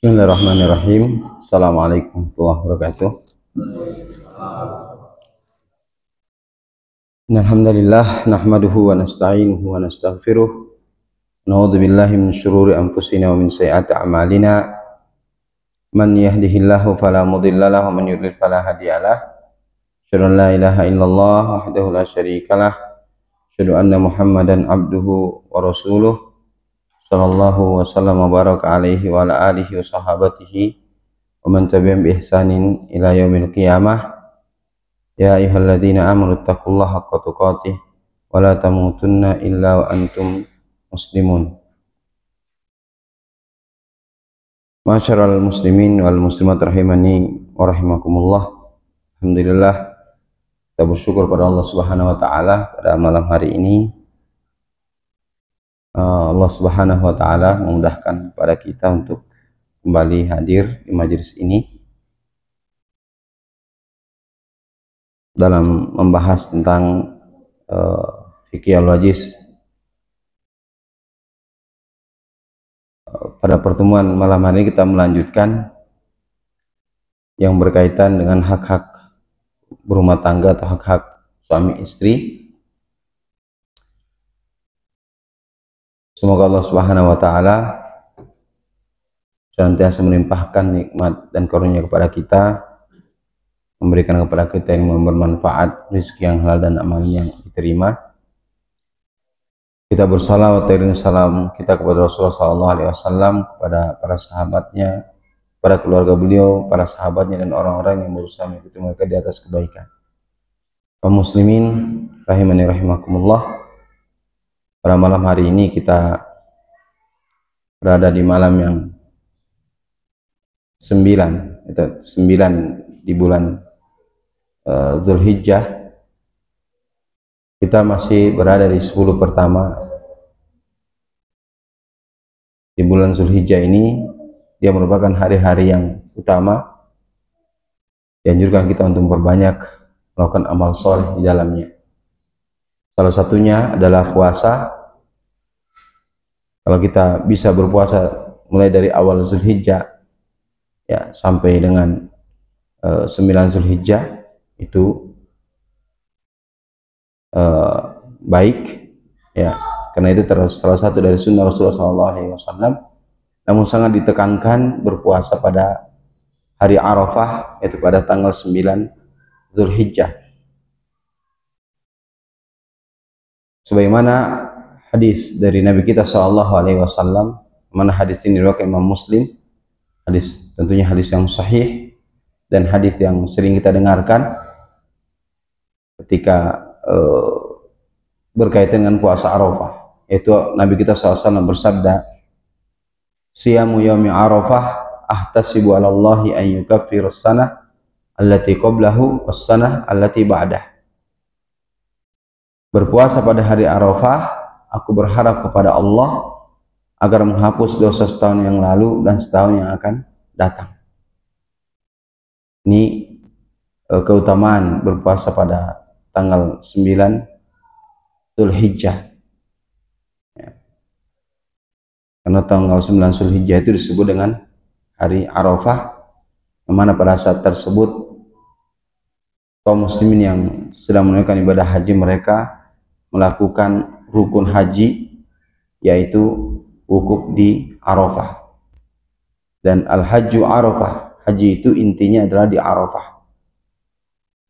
Bismillahirrahmanirrahim. Assalamualaikum warahmatullahi wabarakatuh. Alhamdulillah nahmaduhu wa nasta'inuhu wa nastaghfiruh. Na'udzu billahi min syururi anfusina wa min sayyiati a'malina. Man yahdihillahu fala mudilla lahu wa man yudlil fala hadiyalah. Asyhadu an la ilaha illallah wahdahu la syarikalah. Asyhadu anna Muhammadan abduhu wa rasuluh. Sallallahu wasallam wa baraka alaihi wa ala alihi wa sahabatihi wa man tabi'ahum bi ihsanin ila yaumil qiyamah. Ya ayyuhalladzina amanu taqullaha haqqa tuqatih wa la tamutunna illa wa antum muslimun. Ma'asyiral muslimin wal muslimat rahimani wa rahimakumullah. Alhamdulillah, kita bersyukur pada Allah Subhanahu wa taala pada malam hari ini. Allah Subhanahu wa taala memudahkan pada kita untuk kembali hadir di majelis ini dalam membahas tentang fikih al-wajiz. Pada pertemuan malam hari ini kita melanjutkan yang berkaitan dengan hak-hak berumah tangga atau hak-hak suami istri. Semoga Allah Subhanahu wa taala senantiasa melimpahkan nikmat dan karunia kepada kita, memberikan kepada kita yang bermanfaat, rezeki yang halal dan amal yang diterima. Kita bersalawat dan salam kita kepada Rasulullah SAW, kepada para sahabatnya, pada keluarga beliau, para sahabatnya dan orang-orang yang berusaha mengikuti mereka di atas kebaikan. Kaum muslimin rahimani rahimakumullah. Pada malam hari ini kita berada di malam yang 9 di bulan Dzulhijjah. Kita masih berada di 10 pertama di bulan Dzulhijjah ini. Dia merupakan hari-hari yang utama. Dianjurkan kita untuk memperbanyak melakukan amal soleh di dalamnya. Salah satunya adalah puasa. Kalau kita bisa berpuasa mulai dari awal Dzulhijjah ya sampai dengan 9 Dzulhijjah itu baik ya, karena itu salah satu dari sunnah Rasulullah SAW. Namun sangat ditekankan berpuasa pada hari Arafah, yaitu pada tanggal 9 Dzulhijjah. Sebagaimana hadis dari Nabi kita SAW, mana hadis ini riwayat Imam Muslim, tentunya hadis yang sahih dan hadis yang sering kita dengarkan ketika berkaitan dengan puasa Arafah, yaitu Nabi kita SAW bersabda, "Siyamu yaumi Arafah ahtasibu 'ala Allahi an yukaffira as-sanah allati qablahu was-sanah allati ba'dah." Berpuasa pada hari Arafah, aku berharap kepada Allah agar menghapus dosa setahun yang lalu dan setahun yang akan datang. Ini keutamaan berpuasa pada tanggal 9 Dzulhijjah. Ya. Karena tanggal 9 Dzulhijjah itu disebut dengan hari Arafah, yang mana pada saat tersebut kaum muslimin yang sedang menunaikan ibadah haji mereka melakukan rukun haji, yaitu wukuf di Arafah. Dan al-hajju Arafah, haji itu intinya adalah di Arafah.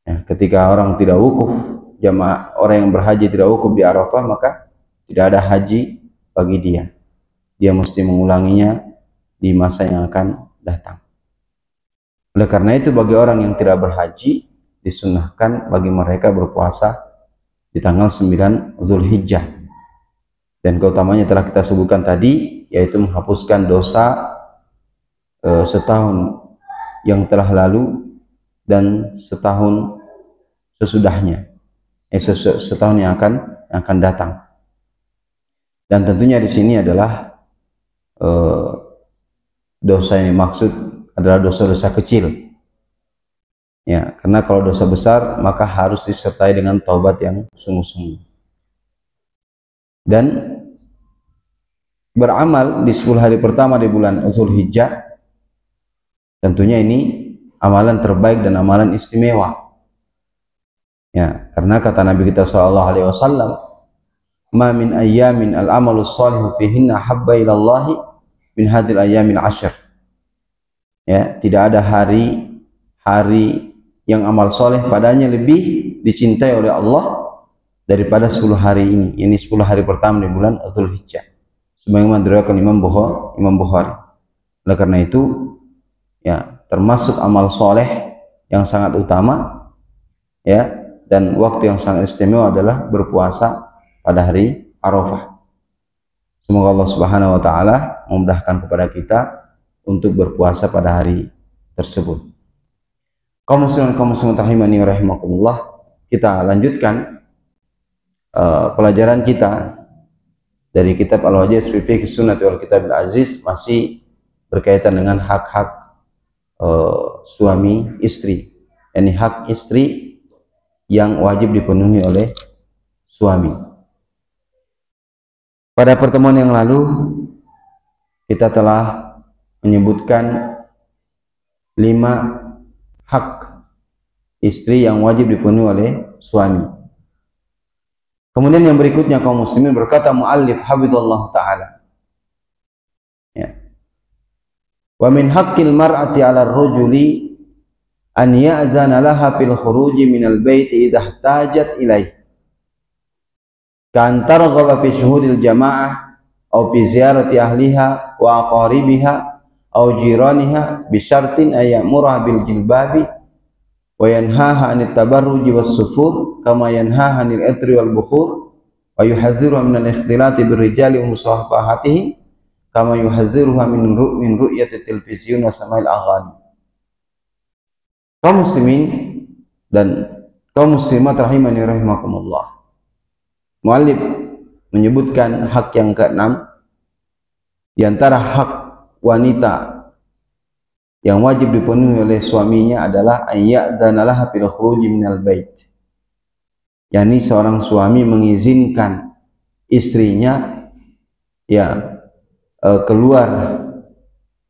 Ya, ketika orang tidak wukuf, orang yang berhaji tidak wukuf di Arafah, maka tidak ada haji bagi dia. Dia mesti mengulanginya di masa yang akan datang. Oleh karena itu, bagi orang yang tidak berhaji, disunnahkan bagi mereka berpuasa di tanggal 9 Dzulhijjah. Dan keutamanya telah kita sebutkan tadi, yaitu menghapuskan dosa setahun yang telah lalu dan setahun sesudahnya, setahun yang akan datang. Dan tentunya di sini adalah dosa yang dimaksud adalah dosa-dosa kecil. Ya, karena kalau dosa besar maka harus disertai dengan taubat yang sungguh-sungguh. Dan beramal di 10 hari pertama di bulan Dzulhijjah Tentunya ini amalan terbaik dan amalan istimewa. Ya, karena kata Nabi kita sallallahu alaihi wasallam, "Ma min ayyamin al-amalu shalihu fihinna habba ila Allah min hadhil ayyamil 'ashr." Ya, tidak ada hari yang amal soleh padanya lebih dicintai oleh Allah daripada 10 hari ini. Ini 10 hari pertama di bulan Dzulhijjah. Sebagaimana diriwayatkan Imam Bukhari. Oleh karena itu, ya, termasuk amal soleh yang sangat utama, ya, dan waktu yang sangat istimewa adalah berpuasa pada hari Arafah. Semoga Allah Subhanahu wa taala memudahkan kepada kita untuk berpuasa pada hari tersebut. Kaum muslimin rahimani wa rahimakumullah, kita lanjutkan pelajaran kita dari kitab Al-Wajiz fi Fiqh Sunnah wal Kitab Al-Aziz, masih berkaitan dengan hak-hak suami istri, yakni hak istri yang wajib dipenuhi oleh suami. Pada pertemuan yang lalu kita telah menyebutkan 5 hak istri yang wajib dipenuhi oleh suami. Kemudian yang berikutnya, kaum muslimin, berkata muallif hafizallahu taala, ya, wa min haqqil mar'ati 'ala ar-rajuli an ya'zana laha fil khuruji minal baiti idha ihtajat ilaih, kan targhaba fi syuhudil jamaah aw fi ziyarati ahliha wa aqaribiha aw jiraniha bi syartin ay ya'murha bil jilbabi wa yanhaha 'anit tabarruji was sufur kama yanhaha 'anil itri wal bukhur wa yuhadhdhiruha min al-ikhtilati bir rijali wa musafahatihim kama yuhadhdhiruha min ru'yati televisiun wa sama'il aghani. Kaum muslimin dan kaum muslimat rahimani rahimakumullah, muallif menyebutkan hak yang ke-6 di antara hak wanita yang wajib dipenuhi oleh suaminya adalah ayyadzana laha fil khuruji minal bait, yakni seorang suami mengizinkan istrinya, ya, keluar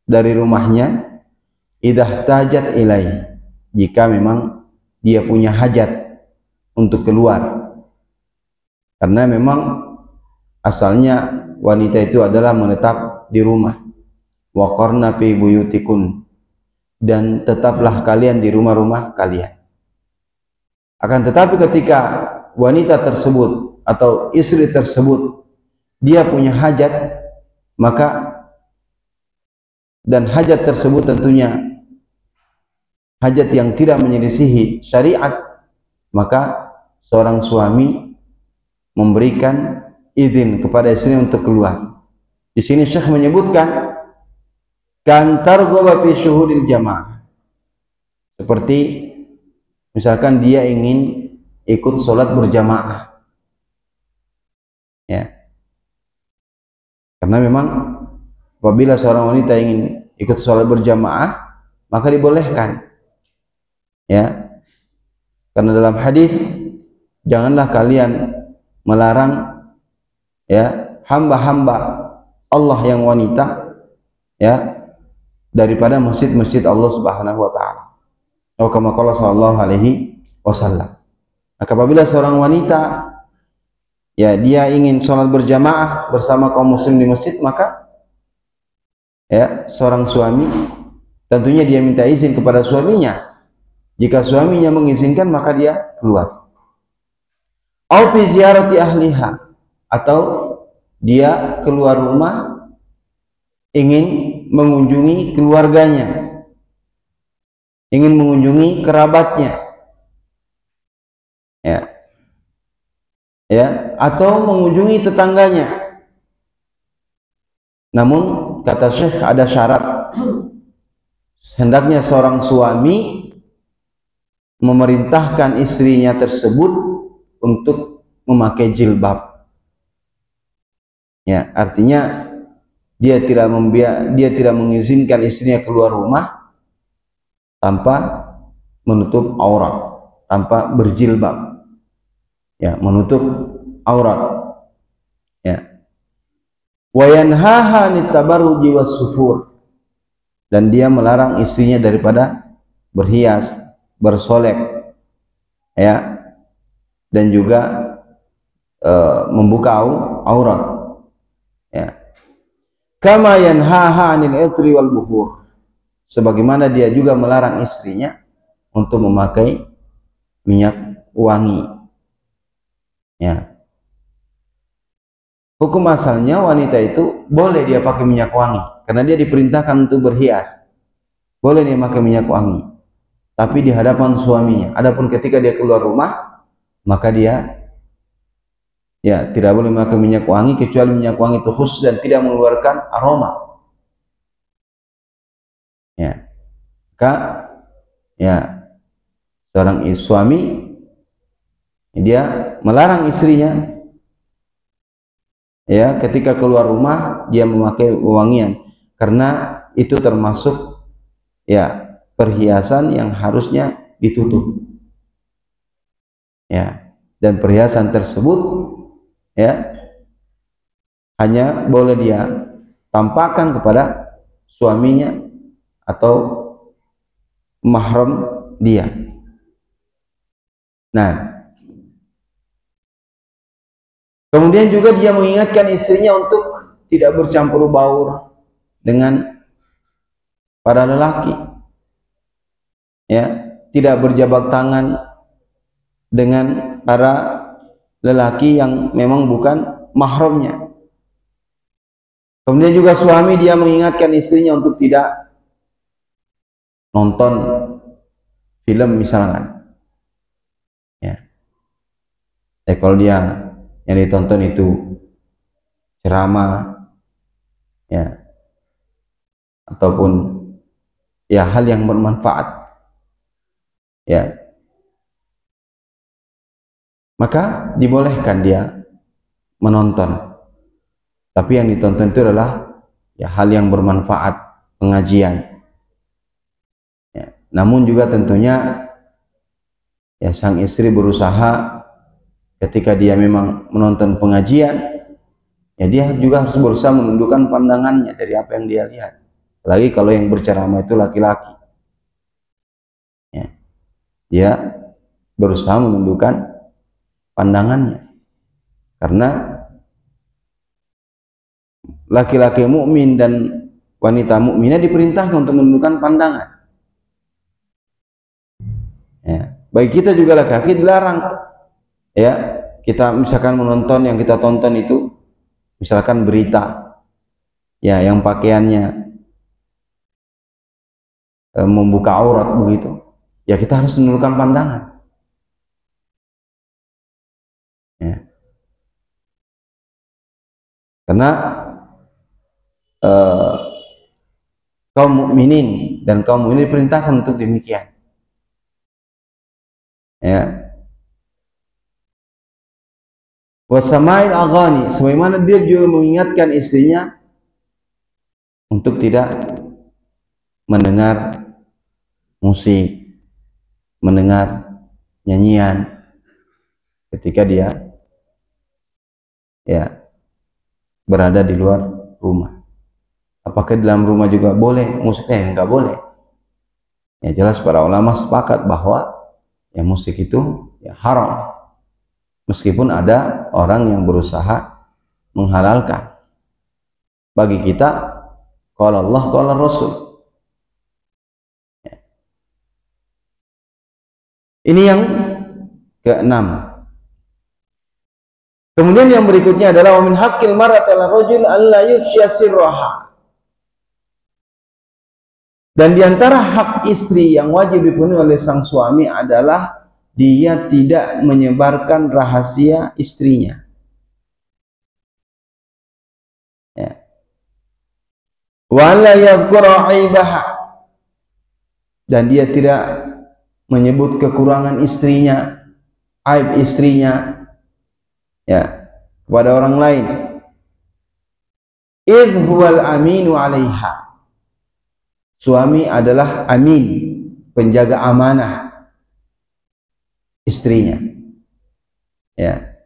dari rumahnya idah tajat ilai, jika memang dia punya hajat untuk keluar. Karena memang asalnya wanita itu adalah menetap di rumah. Wa qarna fi buyutikun, dan tetaplah kalian di rumah-rumah kalian. Akan tetapi ketika wanita tersebut atau istri tersebut dia punya hajat, maka, dan hajat tersebut tentunya hajat yang tidak menyelisihi syariat, maka seorang suami memberikan izin kepada istri untuk keluar. Di sini Syekh menyebutkan kan targhaba fi syuhudil jamaah, seperti misalkan dia ingin ikut sholat berjamaah, ya, karena memang apabila seorang wanita ingin ikut sholat berjamaah maka dibolehkan, ya, karena dalam hadis, janganlah kalian melarang, ya, hamba-hamba Allah yang wanita, ya, daripada masjid-masjid Allah Subhanahu wa taala. Atau kama qala sallallahu alaihi wasallam. Maka apabila seorang wanita, ya, dia ingin sholat berjamaah bersama kaum muslim di masjid, maka, ya, seorang suami tentunya dia minta izin kepada suaminya. Jika suaminya mengizinkan maka dia keluar. Au fi ziyarati ahliha, atau dia keluar rumah ingin mengunjungi keluarganya, ingin mengunjungi kerabatnya, ya, ya, atau mengunjungi tetangganya. Namun kata Syekh ada syarat, hendaknya seorang suami memerintahkan istrinya tersebut untuk memakai jilbab, ya, artinya dia tidak mengizinkan istrinya keluar rumah tanpa menutup aurat, tanpa berjilbab, ya, menutup aurat, ya. Wa yanhaha nitabarruji was sufur, dan dia melarang istrinya daripada berhias, bersolek, ya, dan juga membuka aurat, ya. Kama yanhaha 'anil itri wal bukhur, sebagaimana dia juga melarang istrinya untuk memakai minyak wangi, ya. Hukum asalnya wanita itu boleh dia pakai minyak wangi karena dia diperintahkan untuk berhias. Boleh dia pakai minyak wangi, tapi di hadapan suaminya. Adapun ketika dia keluar rumah, maka dia ya tidak boleh memakai minyak wangi kecuali minyak wangi itu khusus dan tidak mengeluarkan aroma. Ya. Maka ya seorang suami dia melarang istrinya, ya, ketika keluar rumah dia memakai wangian, karena itu termasuk ya perhiasan yang harusnya ditutup, ya, dan perhiasan tersebut ya hanya boleh dia tampakkan kepada suaminya atau mahram dia. Nah, kemudian juga dia mengingatkan istrinya untuk tidak bercampur baur dengan para lelaki, ya, tidak berjabat tangan dengan para lelaki yang memang bukan mahramnya. Kemudian juga suami dia mengingatkan istrinya untuk tidak nonton film misalkan, ya. Kalau dia yang ditonton itu ceramah, ya, ataupun ya hal yang bermanfaat, ya, maka dibolehkan dia menonton, tapi yang ditonton itu adalah ya hal yang bermanfaat, pengajian, ya. Namun juga tentunya ya sang istri berusaha ketika dia memang menonton pengajian, ya dia juga harus berusaha menundukkan pandangannya dari apa yang dia lihat. Apalagi kalau yang berceramah itu laki-laki, ya, dia berusaha menundukkan pandangannya, karena laki-laki mukmin dan wanita mukminah diperintahkan untuk menundukkan pandangan, ya. Bagi kita juga laki-laki dilarang, ya, kita misalkan menonton, yang kita tonton itu misalkan berita, ya, yang pakaiannya membuka aurat begitu, ya kita harus menundukkan pandangan, ya. Karena kaum mukminin dan kaum mukminin diperintahkan untuk demikian, ya. Wasamail aghani, sebagaimana dia juga mengingatkan istrinya untuk tidak mendengar musik, mendengar nyanyian ketika dia ya berada di luar rumah. Apakah di dalam rumah juga boleh musiknya? Enggak boleh. Ya jelas para ulama sepakat bahwa ya musik itu ya haram, meskipun ada orang yang berusaha menghalalkan. Bagi kita, qala Allah qala Rasul, ya. Ini yang keenam. Kemudian yang berikutnya adalah wa min haqqil mar'ati 'ala rajul alla yufshiya sirraha. Dan diantara hak istri yang wajib dipenuhi oleh sang suami adalah dia tidak menyebarkan rahasia istrinya, ya. Wa la yadhkura 'aibaha, dan dia tidak menyebut kekurangan istrinya, aib istrinya, ya, kepada orang lain. Idh huwal aminu 'alaiha, suami adalah amin, penjaga amanah istrinya, ya.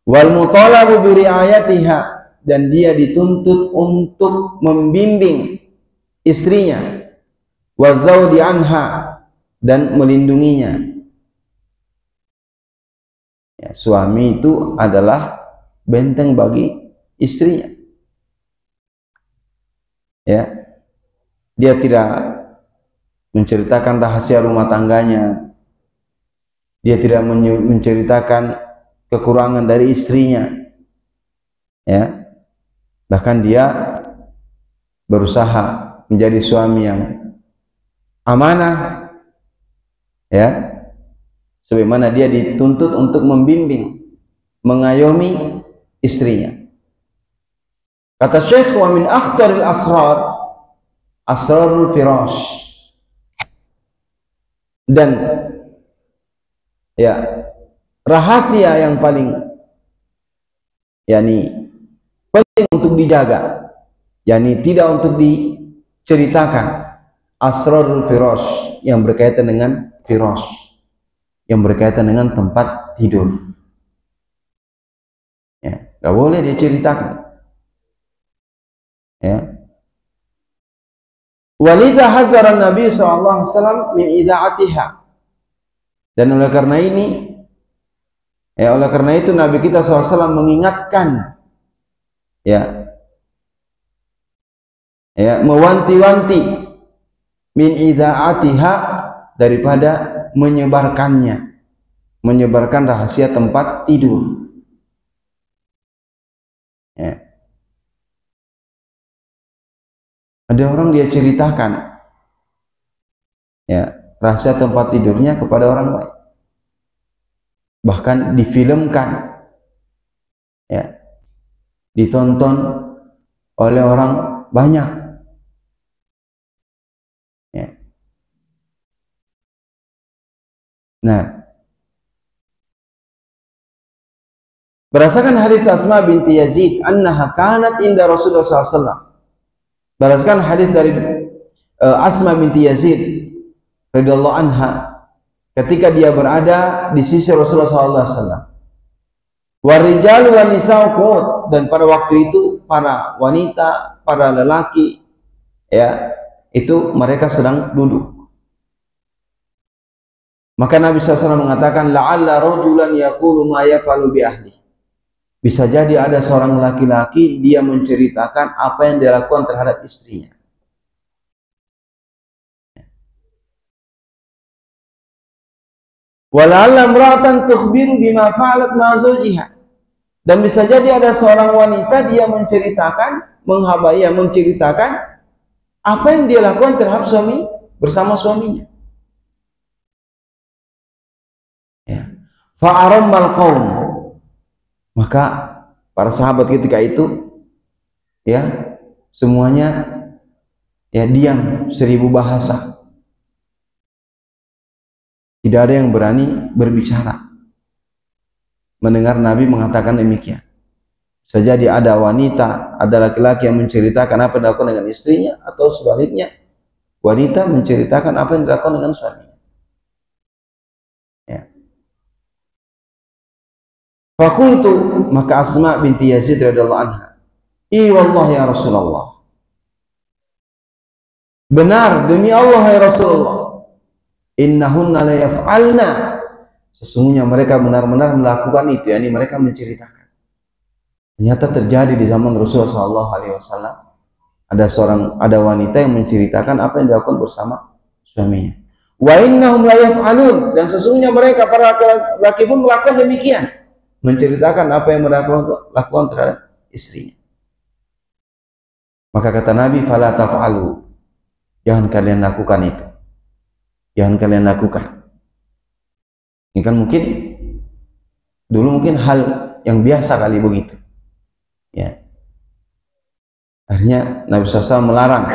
Wal mutalabu bi riayatiha, dan dia dituntut untuk membimbing istrinya, wadzaudi anha, dan melindunginya. Ya, suami itu adalah benteng bagi istrinya. Ya, dia tidak menceritakan rahasia rumah tangganya, dia tidak menceritakan kekurangan dari istrinya, ya, bahkan dia berusaha menjadi suami yang amanah, ya, sebagaimana dia dituntut untuk membimbing, mengayomi istrinya. Kata Syekh, wa min akhtaril asrar asrarul firash, dan ya, rahasia yang paling penting untuk dijaga, tidak untuk diceritakan, asrarul firash, yang berkaitan dengan firash, yang berkaitan dengan tempat tidur. Ya, gak boleh diceritakan. Ya. Walidha hadzara Nabi SAW min ida'atiha, dan oleh karena itu Nabi kita SAW mengingatkan, mewanti-wanti, min ida'atiha, daripada menyebarkan rahasia tempat tidur. Ya. Ada orang dia ceritakan, rahasia tempat tidurnya kepada orang lain, bahkan difilmkan, ditonton oleh orang banyak. Nah, berdasarkan hadis Asma binti Yazid annaha kanat inda Rasulullah SAW, berdasarkan hadis dari Asma binti Yazid radhiyallahu anha, ketika dia berada di sisi Rasulullah SAW, warijal wa nisa'u qud, dan pada waktu itu para wanita, para lelaki, itu mereka sedang duduk. Maka Nabi SAW mengatakan, la'alla rajulan yaqulu ma yaf'alu bi ahli, bisa jadi ada seorang laki-laki, dia menceritakan apa yang dia lakukan terhadap istrinya. Wala'alla imra'atan tukhbiru bima fa'alat ma zawjiha, dan bisa jadi ada seorang wanita, dia menceritakan, menceritakan apa yang dia lakukan terhadap suami, bersama suaminya. Fa'arammal qaum, maka para sahabat ketika itu semuanya diam, 1000 bahasa, tidak ada yang berani berbicara mendengar Nabi mengatakan demikian. Bisa jadi ada wanita, ada laki-laki yang menceritakan apa yang dilakukan dengan istrinya, atau sebaliknya wanita menceritakan apa yang dilakukan dengan suaminya. Fakultu, maka Asma binti Yazid radhiyallahu anha, wallah ya Rasulullah, benar demi Allah ya Rasulullah, innahunna la yaf'alna, sesungguhnya mereka benar-benar melakukan itu, mereka menceritakan. Ternyata terjadi di zaman Rasulullah SAW, ada wanita yang menceritakan apa yang dilakukan bersama suaminya. Wa innahum la yaf'alun, dan sesungguhnya mereka para laki pun melakukan demikian, menceritakan apa yang mereka lakukan terhadap istrinya. Maka kata Nabi, fala taf'alu, jangan kalian lakukan itu, jangan kalian lakukan. Ini kan dulu mungkin hal yang biasa kali begitu, akhirnya Nabi SAW melarang,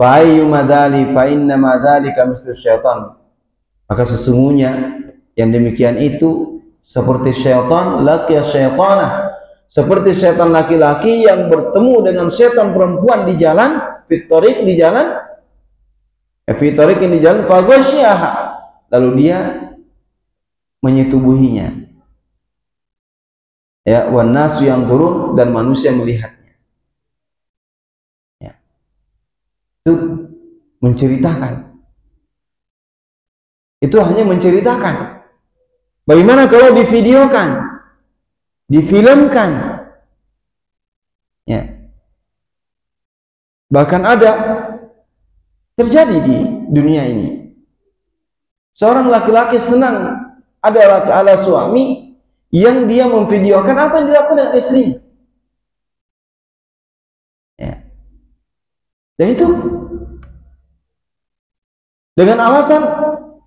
fa ayyu madali fa inna madzalika mislu syaitan, maka sesungguhnya yang demikian itu seperti syaitan, laqiya syaitana, seperti syaitan laki-laki yang bertemu dengan syaitan perempuan di jalan, fitorik di jalan, faghasyiha, lalu dia menyetubuhinya, wan nasu yang turun, dan manusia melihatnya. Itu menceritakan. Itu hanya menceritakan. Bagaimana kalau divideokan, difilmkan? Ya. Bahkan ada terjadi di dunia ini. Seorang laki-laki senang ada suami yang dia memvideokan apa yang dilakukan dengan istrinya. Ya. Dan itu dengan alasan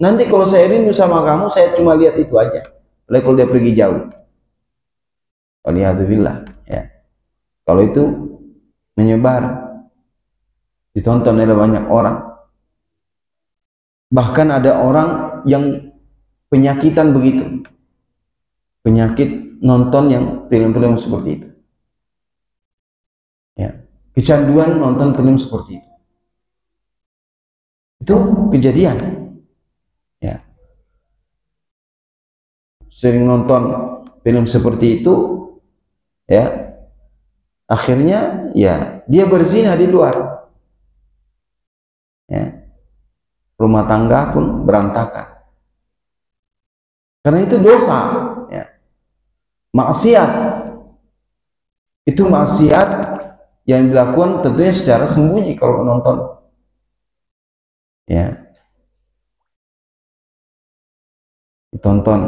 nanti kalau saya rindu sama kamu, saya cuma lihat itu aja. Lalu kalau dia pergi jauh, waliyadzubillah, ya. Kalau itu menyebar, ditonton oleh banyak orang. Bahkan ada orang yang penyakitan begitu, penyakit nonton yang film-film seperti itu. Ya, kecanduan nonton film seperti itu. Itu kejadian. Ya. Sering nonton film seperti itu, ya. Akhirnya ya dia berzina di luar. Ya. Rumah tangga pun berantakan. Karena itu dosa, ya. Maksiat. Itu maksiat yang dilakukan tentunya secara sembunyi kalau nonton. Ya. Ditonton.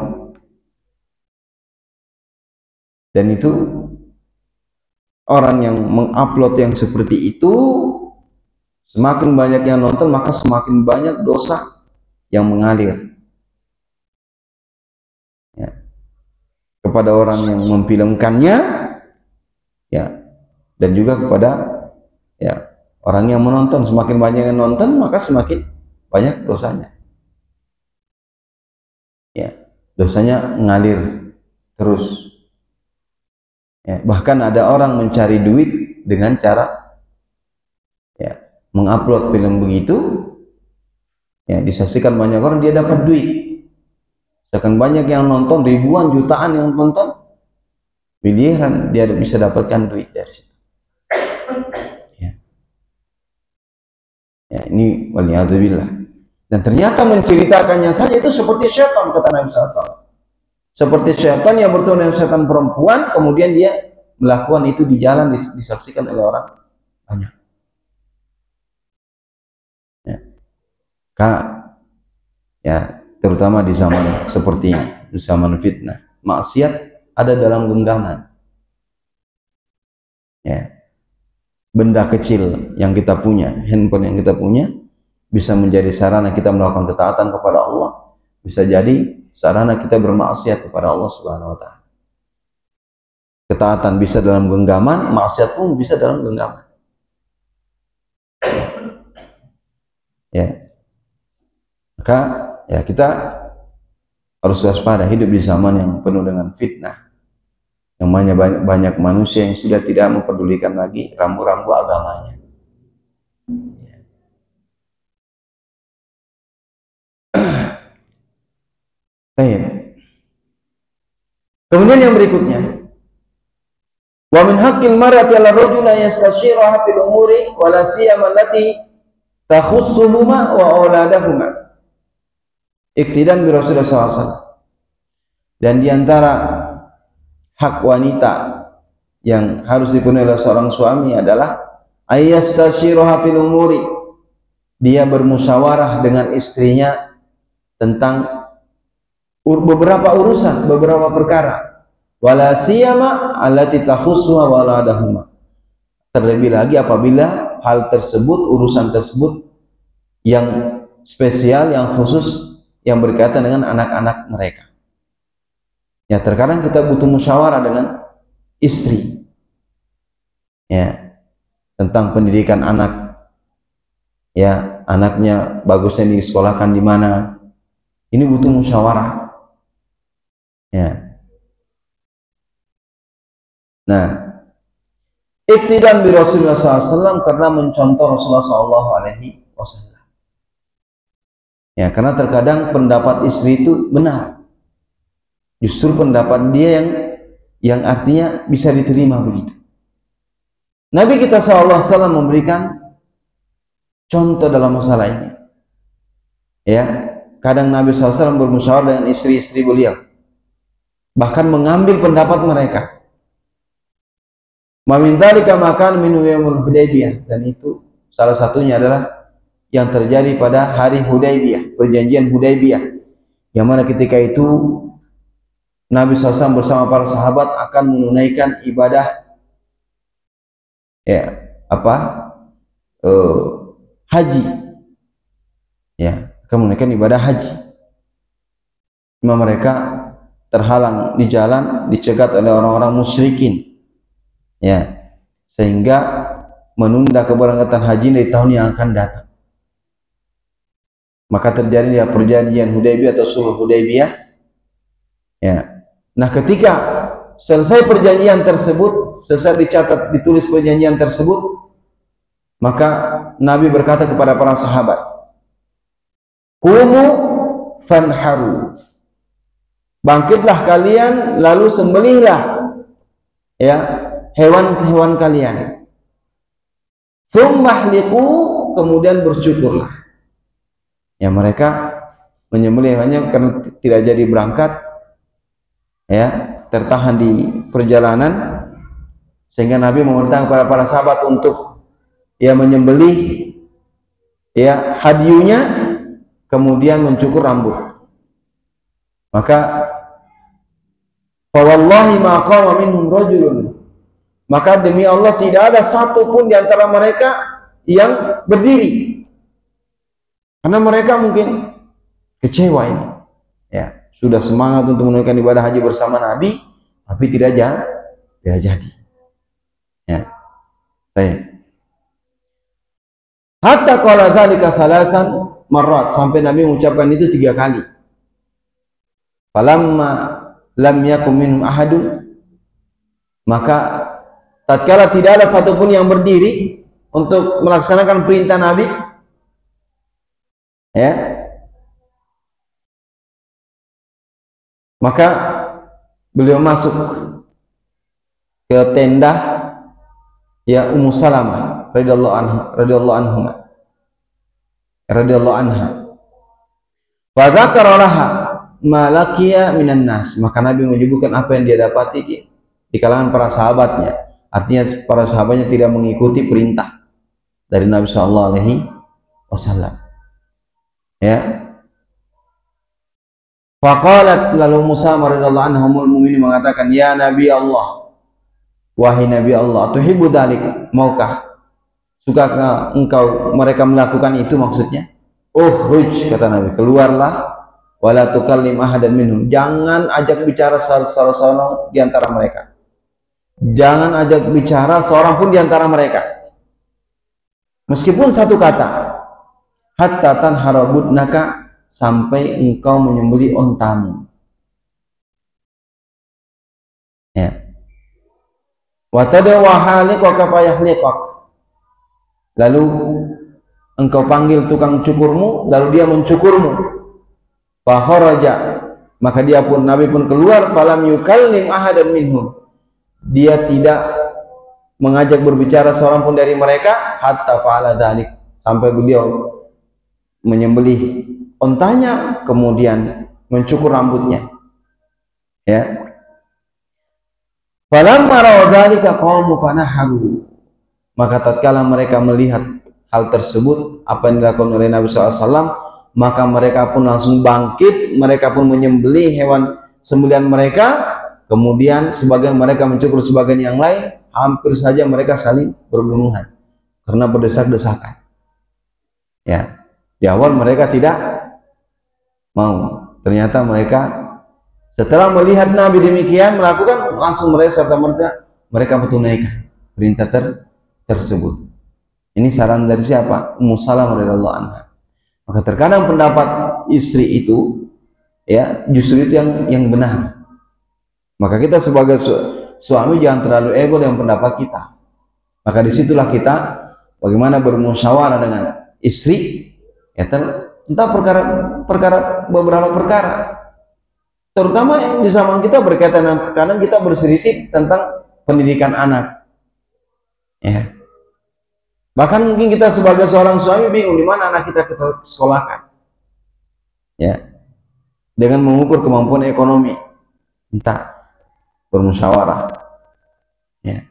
Dan itu orang yang mengupload yang seperti itu, semakin banyak yang nonton, maka semakin banyak dosa yang mengalir, ya, kepada orang yang memfilmkannya, ya, dan juga kepada, ya, orang yang menonton. Semakin banyak yang nonton, maka semakin banyak dosanya, ya, dosanya mengalir terus. Ya, bahkan ada orang mencari duit dengan cara, ya, mengupload film begitu, ya, disaksikan banyak orang, dia dapat duit. Seakan banyak yang nonton, ribuan jutaan yang nonton, miliaran dia bisa dapatkan duit dari situ. Ya, ya, ini waliyadzubillah. Dan ternyata menceritakannya saja itu seperti syaitan, kata Nabi SAW. Seperti syaitan yang bertemu dengan syaitan perempuan, kemudian dia melakukan itu di jalan, disaksikan oleh orang banyak. Ya. Ya, terutama di zaman seperti ini, di zaman fitnah, maksiat ada dalam genggaman. Ya. Benda kecil yang kita punya, handphone yang kita punya, bisa menjadi sarana kita melakukan ketaatan kepada Allah, bisa jadi sarana kita bermaksiat kepada Allah Subhanahu wa Ta'ala. Ketaatan bisa dalam genggaman, maksiat pun bisa dalam genggaman. Ya, maka ya kita harus waspada, hidup di zaman yang penuh dengan fitnah, yang banyak manusia yang sudah tidak mempedulikan lagi rambu-rambu agamanya. Baik. Kemudian yang berikutnya, wa min haqqil mar'ati 'ala rajuli yastashiraha fil umuri wa la siyama allati takhussuhuma wa auladahuma. Iktidan bi Rasulullah SAW. Dan diantara hak wanita yang harus dipenuhi oleh seorang suami adalah ayastashiraha fil umuri, dia bermusyawarah dengan istrinya tentang beberapa urusan, beberapa perkara. Wala siyama allati takhussuha wa auladahuma. Terlebih lagi apabila hal tersebut, urusan tersebut yang spesial, yang khusus, yang berkaitan dengan anak-anak mereka. Ya, terkadang kita butuh musyawarah dengan istri, ya, tentang pendidikan anak. Ya, anaknya bagusnya disekolahkan di mana. Ini butuh musyawarah. Ya. Nah, iktidan bi Rasulullah SAW, karena mencontoh Rasulullah SAW. Ya, karena terkadang pendapat istri itu benar. Justru pendapat dia yang artinya bisa diterima begitu. Nabi kita SAW memberikan contoh dalam masalah ini. Ya, kadang Nabi SAW bermusyawarah dengan istri-istri beliau, bahkan mengambil pendapat mereka. Maminthalika makan minu yaumul Hudaybiyah, dan itu salah satunya adalah yang terjadi pada hari Hudaybiyah, perjanjian Hudaybiyah, yang mana ketika itu Nabi SAW bersama para sahabat akan menunaikan ibadah haji, akan menunaikan ibadah haji. Cuma mereka terhalang di jalan, dicegat oleh orang-orang musyrikin, sehingga menunda keberangkatan haji di tahun yang akan datang. Maka terjadi perjanjian Hudaybiyah atau Sulh Hudaybiyah. Nah, ketika selesai perjanjian tersebut, selesai dicatat, ditulis perjanjian tersebut, maka Nabi berkata kepada para sahabat, "Qumu fanharu." Bangkitlah kalian lalu sembelihlah hewan-hewan kalian. Tsumma kemudian bersyukurlah. Mereka menyembelih hewannya karena tidak jadi berangkat, tertahan di perjalanan, sehingga Nabi memerintahkan kepada para sahabat untuk menyembelih hadyunya, kemudian mencukur rambut. Maka fawallahi ma qama minhum rajulun, maka demi Allah tidak ada satu pun di antara mereka yang berdiri, karena mereka mungkin kecewa ini, sudah semangat untuk menunaikan ibadah haji bersama Nabi, tapi tidak jadi. Hatta qala dzalika salasan marrat, sampai Nabi mengucapkan itu 3 kali. Falamma lam yakum minhum ahadun, maka tatkala tidak ada satupun yang berdiri untuk melaksanakan perintah Nabi, maka beliau masuk ke tenda Ummu Salamah radhiyallahu anha. Wa dzakara laha ma laqiya minan nas, maka Nabi menyebutkan apa yang dia dapati di kalangan para sahabatnya. Artinya para sahabatnya tidak mengikuti perintah dari Nabi sallallahu alaihi wasallam. Faqalat, lalu Musa radhiyallahu anhu mukminin mengatakan, "Ya Nabi Allah, wahai Nabi Allah, tuhibbu dzalik, maukah, sukakah engkau mereka melakukan itu?" Maksudnya, "Ukhruj," kata Nabi, "keluarlah, wala tukallim ahadan minhum," jangan ajak bicara salah seorang di antara mereka. Jangan ajak bicara seorang pun di antara mereka, meskipun satu kata. Hatta tanhara budnaka, sampai engkau menyembelih ontamu. Wa tadawa haliqaka fayahliqak, lalu engkau panggil tukang cukurmu, lalu dia mencukurmu. Fa kharaja, maka dia pun, Nabi pun keluar. Falam yukallim ahadan minhum, dia tidak mengajak berbicara seorang pun dari mereka. Hatta fa'ala dzalik, sampai beliau menyembelih ontanya, kemudian mencukur rambutnya. Falamma ra'a dzalika qamu fanaharu, maka tatkala mereka melihat hal tersebut, apa yang dilakukan oleh Nabi SAW, maka mereka pun langsung bangkit, mereka pun menyembelih hewan sembelihan mereka, kemudian sebagian mereka mencukur sebagian yang lain, hampir saja mereka saling berbunuhan karena berdesak-desakan. Di awal mereka tidak mau, ternyata mereka setelah melihat Nabi demikian melakukan, langsung mereka mereka menunaikan perintah tersebut. Ini saran dari siapa? Ummu Salamah radhiyallahu anha. Maka terkadang pendapat istri itu justru itu yang benar. Maka kita sebagai suami jangan terlalu ego dengan pendapat kita. Maka disitulah kita bagaimana bermusyawarah dengan istri, tentang beberapa perkara, terutama di zaman kita berkaitan dengan, kadang kita berselisih tentang pendidikan anak. Bahkan mungkin kita sebagai seorang suami bingung di mana anak kita sekolahkan. Ya. Dengan mengukur kemampuan ekonomi. Entah bermusyawarah. Ya.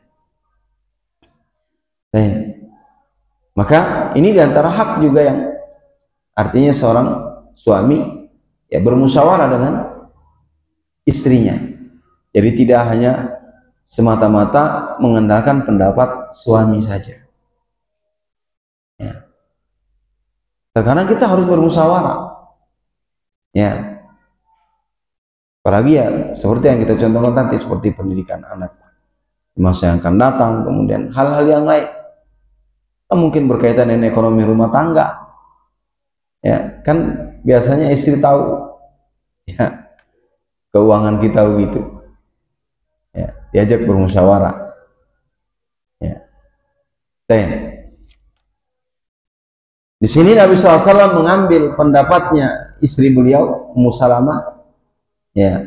Maka ini diantara hak juga yang artinya seorang suami ya bermusyawarah dengan istrinya. Jadi tidak hanya semata-mata mengandalkan pendapat suami saja. Ya. Terkadang kita harus bermusyawarah. Ya. Apalagi ya seperti yang kita contohkan tadi, seperti pendidikan anak di masa yang akan datang, kemudian hal-hal yang lain. Mungkin berkaitan dengan ekonomi rumah tangga. Ya, kan biasanya istri tahu ya keuangan kita begitu. Ya, diajak bermusyawarah. Ya. Di sini Nabi SAW mengambil pendapatnya istri beliau Ummu Salamah, ya,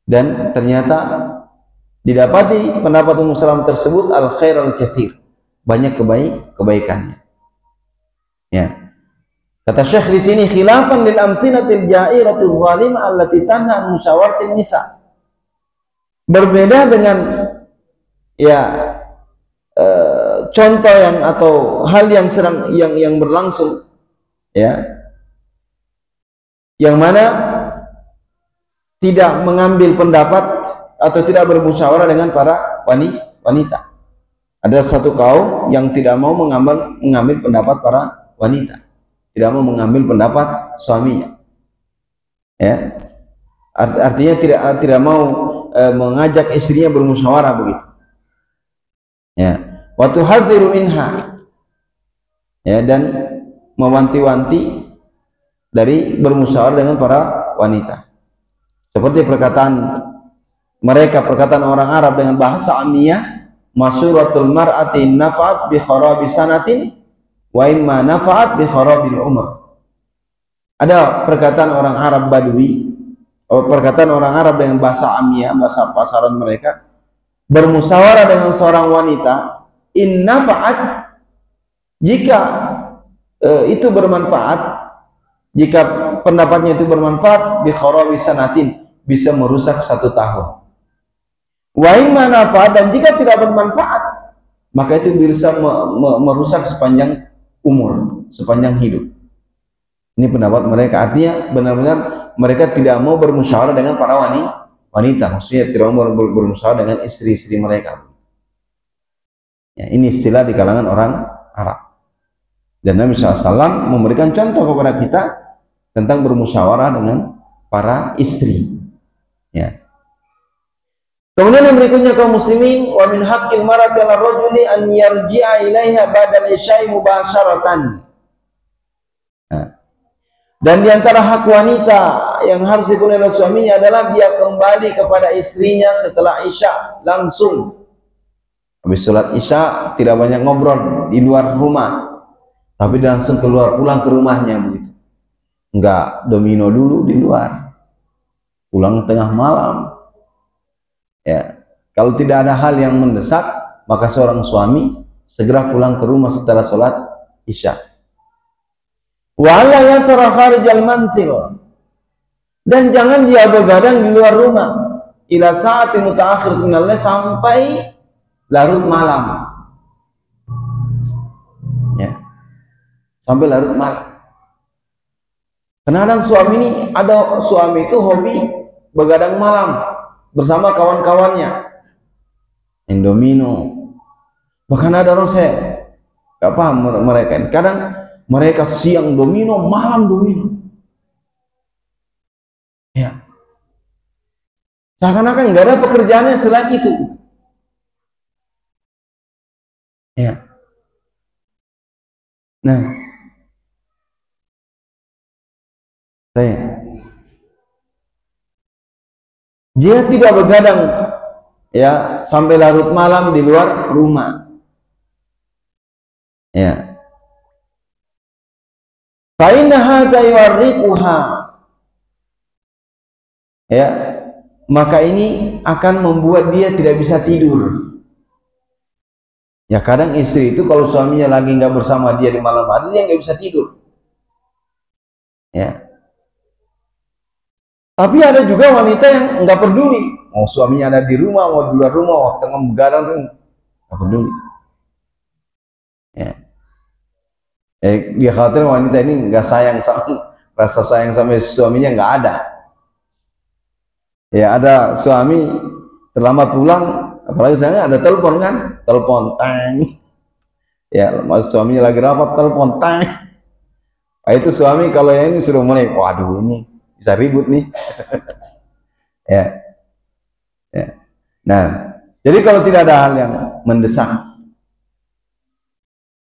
dan ternyata didapati pendapat Ummu Salamah tersebut al khair al katsir, banyak kebaikannya. Ya, kata Syekh di sini khilafan lil amsinatil ja'iratil zalimah allati tanha an musyawaratin nisa. Berbeda dengan ya contoh yang atau hal yang sedang yang berlangsung, ya, yang mana tidak mengambil pendapat atau tidak bermusyawarah dengan para wanita. Ada satu kaum yang tidak mau mengambil pendapat para wanita, tidak mau mengambil pendapat suaminya, ya, artinya tidak mau mengajak istrinya bermusyawarah begitu, ya. Wa tuhadziru minha, ya, dan mewanti-wanti dari bermusyawarah dengan para wanita. Seperti perkataan orang Arab dengan bahasa Amiyah, masyuratul mar'ati nafa'at bi kharabi sanatin wa imma nafa'at bi kharabil umr. Ada perkataan orang Arab Badui, perkataan orang Arab dengan bahasa Amiyah, bahasa pasaran mereka, bermusyawarah dengan seorang wanita, in nafa'at, jika itu bermanfaat, jika pendapatnya itu bermanfaat, bi kharabi sanatin, bisa merusak 1 tahun. Wa imma nafa'at, dan jika tidak bermanfaat, maka itu bisa merusak sepanjang umur, sepanjang hidup. Ini pendapat mereka. Artinya benar-benar mereka tidak mau bermusyawarah dengan para wanita, maksudnya tidak mau bermusyawarah dengan istri-istri mereka. Ya, ini istilah di kalangan orang Arab. Dan Nabi SAW memberikan contoh kepada kita tentang bermusyawarah dengan para istri. Ya. Kemudian yang berikutnya kaum muslimin, wa min haqqil mar'ati 'ala rajuli an yarji'a ilaiha ba'da al-isya'i mubasharatan. Dan diantara hak wanita yang harus dipenuhi oleh suaminya adalah dia kembali kepada istrinya setelah isya langsung. Habis sholat isya tidak banyak ngobrol di luar rumah, tapi langsung pulang ke rumahnya begitu. Enggak domino dulu di luar, pulang tengah malam. Ya, kalau tidak ada hal yang mendesak, maka seorang suami segera pulang ke rumah setelah sholat isya. Wa la yasra kharijal manzil, dan jangan dia begadang di luar rumah ila sa'ati mutaakhir minal lail, sampai larut malam. Ya, sampai larut malam. Kadang suami itu hobi begadang malam bersama kawan-kawannya, main domino. Bahkan ada orang, saya gak paham mereka. Kadang mereka siang domino, malam domino. Ya, seakan-akan gak ada pekerjaannya selain itu. Ya. Nah, dia tidak begadang ya sampai larut malam di luar rumah. Ya. Fa inna hadza yuwarriquha. Ya, maka ini akan membuat dia tidak bisa tidur. Ya kadang istri itu kalau suaminya lagi nggak bersama dia di malam hari, dia nggak bisa tidur. Ya. Tapi ada juga wanita yang nggak peduli, mau suaminya ada di rumah, mau di luar rumah, mau tengah begadang tuh nggak peduli. Ya. Dia khawatir wanita ini nggak sayang sama, rasa sayang sama suaminya nggak ada. Ya ada suami terlambat pulang, apalagi misalnya ada telepon kan, telepon tang. Ya suaminya lagi rapat, telepon tang. Nah, itu suami kalau yang ini sudah mulai, waduh ini bisa ribut nih. Ya, ya. Nah, jadi kalau tidak ada hal yang mendesak,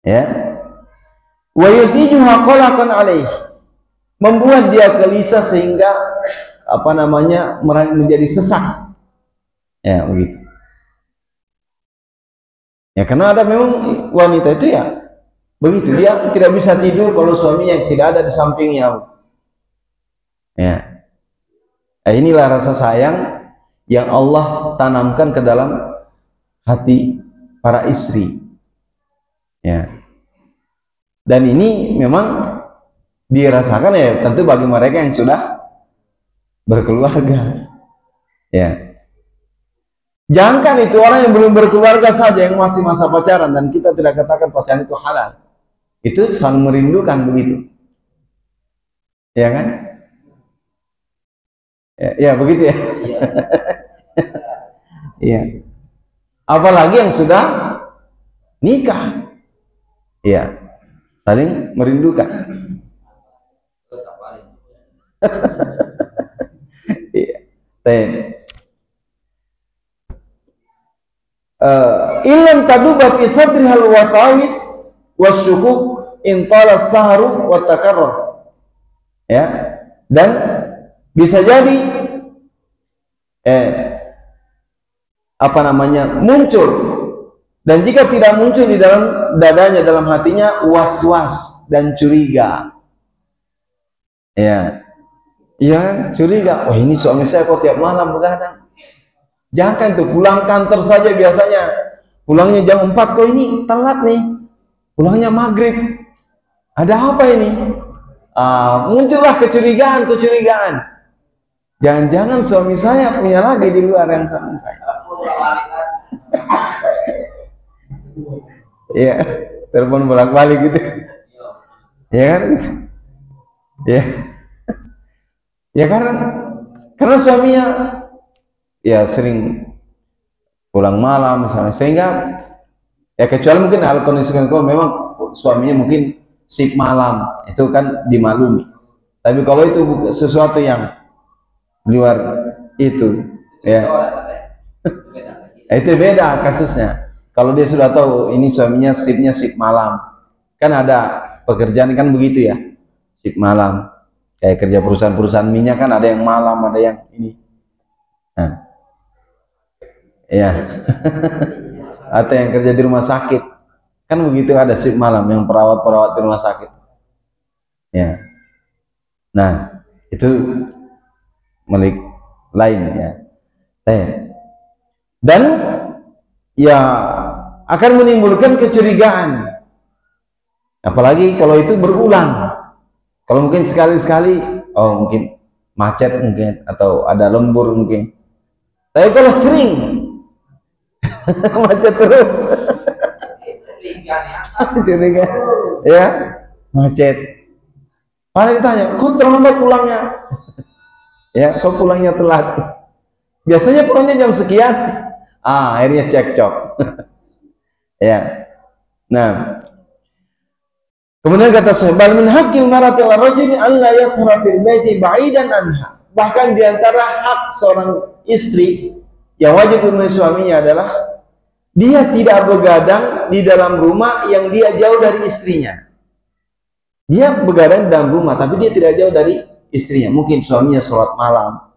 ya, wa yusijuha qalaqan alaih, membuat dia gelisah sehingga apa namanya menjadi sesak, ya begitu. Ya karena ada memang wanita itu ya begitu, dia tidak bisa tidur kalau suaminya tidak ada di sampingnya. Ya, nah, inilah rasa sayang yang Allah tanamkan ke dalam hati para istri. Ya, dan ini memang dirasakan ya tentu bagi mereka yang sudah berkeluarga. Ya, jangankan itu, orang yang belum berkeluarga saja yang masih masa pacaran, dan kita tidak katakan pacaran itu halal, itu saling merindukan begitu, ya kan? Ya begitu ya. Iya. Apalagi yang sudah nikah, ya saling merindukan. Iya. Ilam taduba fi sadrihal wasawis wasyukuk intala sahru wa takarrur. Ya, dan bisa jadi apa namanya muncul, dan jika tidak muncul di dalam dadanya, dalam hatinya was-was dan curiga. Ya, iya curiga, wah ini suami saya kok tiap malam begadang. Jangan tuh pulang kantor saja biasanya pulangnya jam 4, kok ini telat nih, pulangnya maghrib, ada apa ini? Muncullah kecurigaan. Jangan-jangan suami saya punya lagi di luar yang sama saya. Iya, telepon bolak-balik gitu. Ya kan? Ya. Ya karena suaminya ya sering pulang malam misalnya, sehingga ya kecuali mungkin hal kondisi memang suaminya mungkin shift malam, itu kan dimaklumi. Tapi kalau itu sesuatu yang luar itu, ya itu beda kasusnya. Kalau dia sudah tahu ini suaminya shiftnya shift malam, kan ada pekerjaan kan begitu ya, shift malam. Kayak kerja perusahaan minyak kan ada yang malam, ada yang ini. Nah, ya. Atau yang kerja di rumah sakit kan begitu, ada shift malam yang perawat di rumah sakit. Ya. Nah, itu milik lain ya. Dan ya akan menimbulkan kecurigaan, apalagi kalau itu berulang. Kalau mungkin sekali-sekali, oh mungkin macet mungkin, atau ada lembur mungkin. Tapi kalau sering macet terus, curiga, ya macet. Paling ditanya, kok terlambat pulangnya? Ya, kok pulangnya telat? Biasanya pulangnya jam sekian. Akhirnya cekcok. Ya. Nah, kemudian kata Syekh, bal min haqqil mar'ati ar-rajuli an la yasra fil baiti ba'idan anha. Bahkan diantara hak seorang istri yang wajib memenuhi suaminya adalah dia tidak begadang di dalam rumah yang dia jauh dari istrinya. Dia begadang di dalam rumah, tapi dia tidak jauh dari istrinya. Mungkin suaminya sholat malam,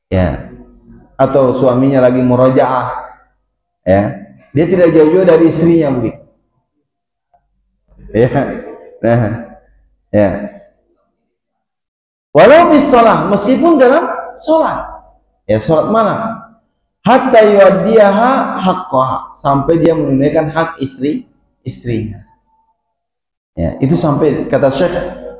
ya, atau suaminya lagi murojaah, ya, dia tidak jauh-jauh dari istrinya begitu. Ya, nah, ya. Walau bis sholat, meskipun dalam sholat, ya sholat malam, hatta yuaddiyaha haqqaha, sampai dia menunaikan hak istrinya. Ya, itu sampai kata Syekh,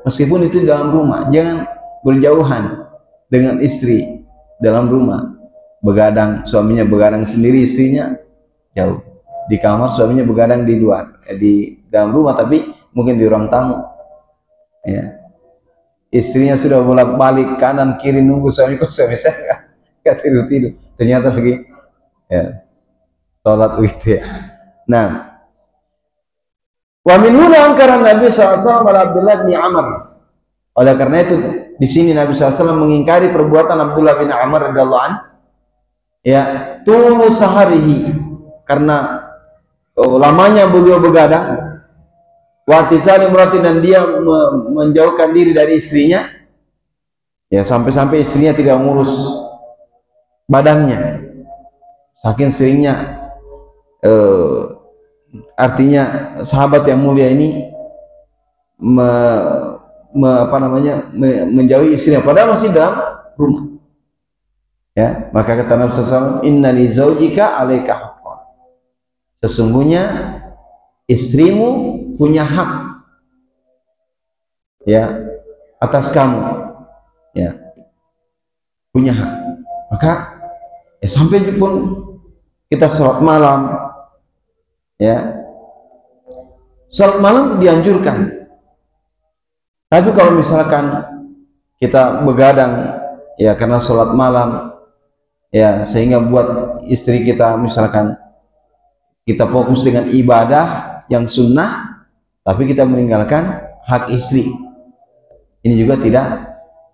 meskipun itu dalam rumah, jangan berjauhan dengan istri dalam rumah. Begadang, suaminya begadang sendiri, istrinya jauh di kamar, suaminya begadang di luar, di dalam rumah tapi mungkin di ruang tamu. Ya, istrinya sudah bolak-balik kanan kiri nunggu suami, kok suami saya nggak tidur, ternyata lagi ya sholat witir. Nah, wa min huna angkara Nabi SAW ala Abdullah bin Amr. Oleh karena itu di sini Nabi SAW mengingkari perbuatan Abdullah bin Amr radhiyallahu an, ya, tulu saharihi, karena lamanya beliau begadang, wa tisali imratin, dan dia menjauhkan diri dari istrinya, ya, sampai-sampai istrinya tidak mengurus badannya, saking seringnya. Artinya sahabat yang mulia ini menjauhi istrinya padahal masih dalam rumah. Ya, maka kata Nabi SAW, inna li zaujika alaika haqqan, sesungguhnya istrimu punya hak, ya, atas kamu, ya, punya hak. Maka ya, sampai pun kita sholat malam, ya, sholat malam dianjurkan. Tapi kalau misalkan kita begadang, ya, karena sholat malam, ya, sehingga buat istri kita, misalkan kita fokus dengan ibadah yang sunnah, tapi kita meninggalkan hak istri, ini juga tidak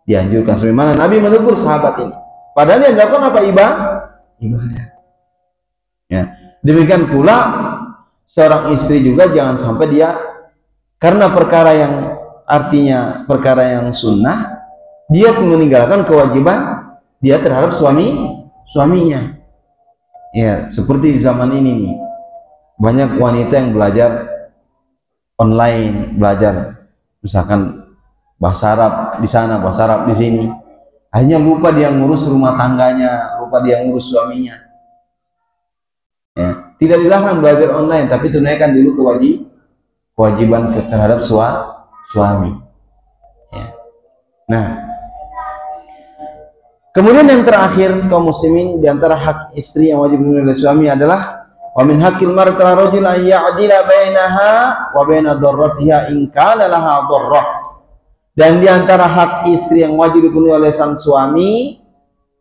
dianjurkan. Sebagaimana Nabi menegur sahabat ini, padahal yang dilakukan apa? Ibadah. Ya, demikian pula seorang istri juga jangan sampai dia karena perkara yang artinya perkara yang sunnah, dia meninggalkan kewajiban dia terhadap suaminya. Ya, seperti zaman ini nih, banyak wanita yang belajar online, belajar misalkan bahasa Arab di sana, bahasa Arab di sini, hanya lupa dia ngurus rumah tangganya, lupa dia ngurus suaminya. Ya, tidak dilarang belajar online, tapi tunaikan dulu kewajiban terhadap suami. Ya. Nah, kemudian yang terakhir, kaum muslimin, di antara hak istri yang wajib ditunaikan oleh suami adalah wa min haqqil mar'ati 'ala rajul an ya'dila bainaha wa baina darratiha in kana laha darrah. Dan di antara hak istri yang wajib dipenuhi oleh sang suami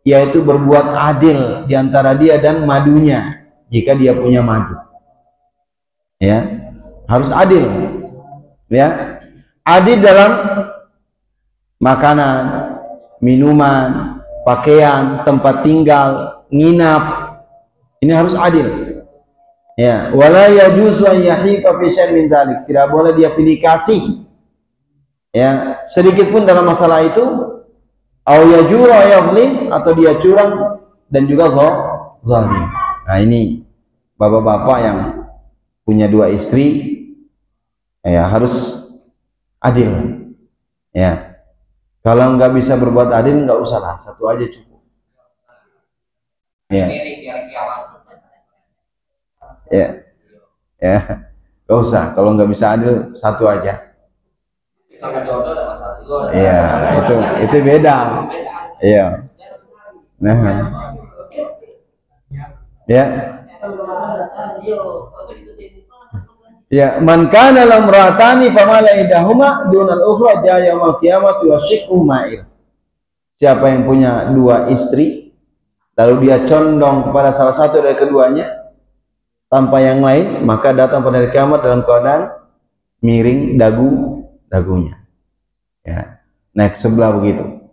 yaitu berbuat adil di antara dia dan madunya jika dia punya madu. Ya, harus adil. Ya, adil dalam makanan, minuman, pakaian, tempat tinggal, nginap, ini harus adil. Ya, wala yajuzu an yahifa fi syai'in min dzalik, tidak boleh dia pilih kasih, ya, sedikit pun dalam masalah itu, au yajura yadhlim, atau dia curang dan juga zalim. Nah, ini bapak-bapak yang punya dua istri, ya, harus adil. Ya, kalau nggak bisa berbuat adil, nggak usah lah, satu aja cukup. Ya, ya, nggak usah. Kalau nggak bisa adil, satu aja. Iya, itu beda. Iya. Nah, ya. Ya, man kana lam ratani famala idahuma dunal ukhra jaa yaumil qiyamati wa shiqqu ma'il. Siapa yang punya dua istri lalu dia condong kepada salah satu dari keduanya tanpa yang lain, maka datang pada hari kiamat dalam keadaan miring dagunya. Ya, naik sebelah begitu.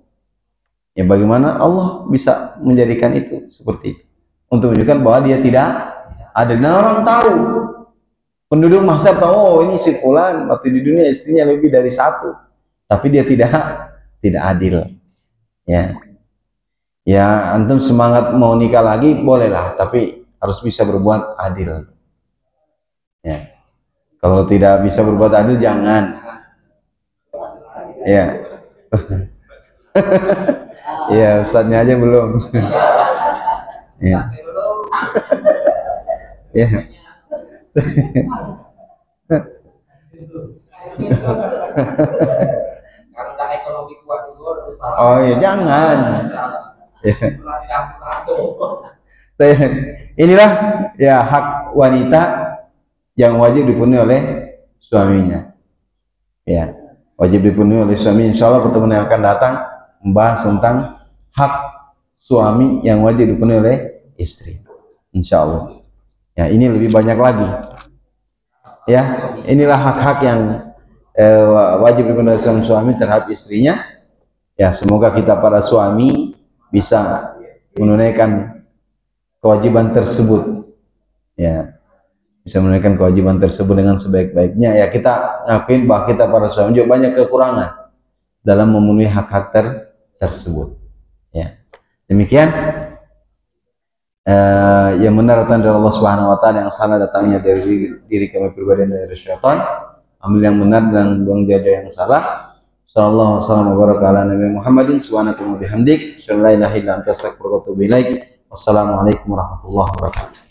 Ya, bagaimana Allah bisa menjadikan itu seperti itu? Untuk menunjukkan bahwa dia tidak ada, dan orang tahu. Penduduk mahsyar tahu, oh, ini si fulan waktu di dunia istrinya lebih dari satu, tapi dia tidak adil. Ya, ya, antum semangat mau nikah lagi bolehlah, tapi harus bisa berbuat adil. Ya, kalau tidak bisa berbuat adil jangan. Ya, ya, ustadznya aja belum. Ya. Ya. Oh ya jangan. Ya. Inilah ya hak wanita yang wajib dipenuhi oleh suaminya. Ya, wajib dipenuhi oleh suami. Insya Allah pertemuan yang akan datang membahas tentang hak suami yang wajib dipenuhi oleh istri. Insya Allah. Ya, ini lebih banyak lagi. Ya, inilah hak-hak yang wajib dipenuhi oleh suami terhadap istrinya. Ya, semoga kita para suami bisa menunaikan kewajiban tersebut. Ya, bisa menunaikan kewajiban tersebut dengan sebaik-baiknya. Ya, kita ngakuin bahwa kita para suami juga banyak kekurangan dalam memenuhi hak-hak tersebut. Ya, demikian yang benar datang dari Allah Subhanahu Wa Taala, yang salah datangnya dari diri kami pribadi dan dari syaitan. Ambil yang benar dan buang jaja yang salah. Sallallahu alaihi wasallam wa baraka ala Nabi Muhammadin subhanaka wa bihamdik, asyhadu an la ilaha illa anta astaghfiruka wa atubu ilaik. Wassalamualaikum warahmatullahi wabarakatuh.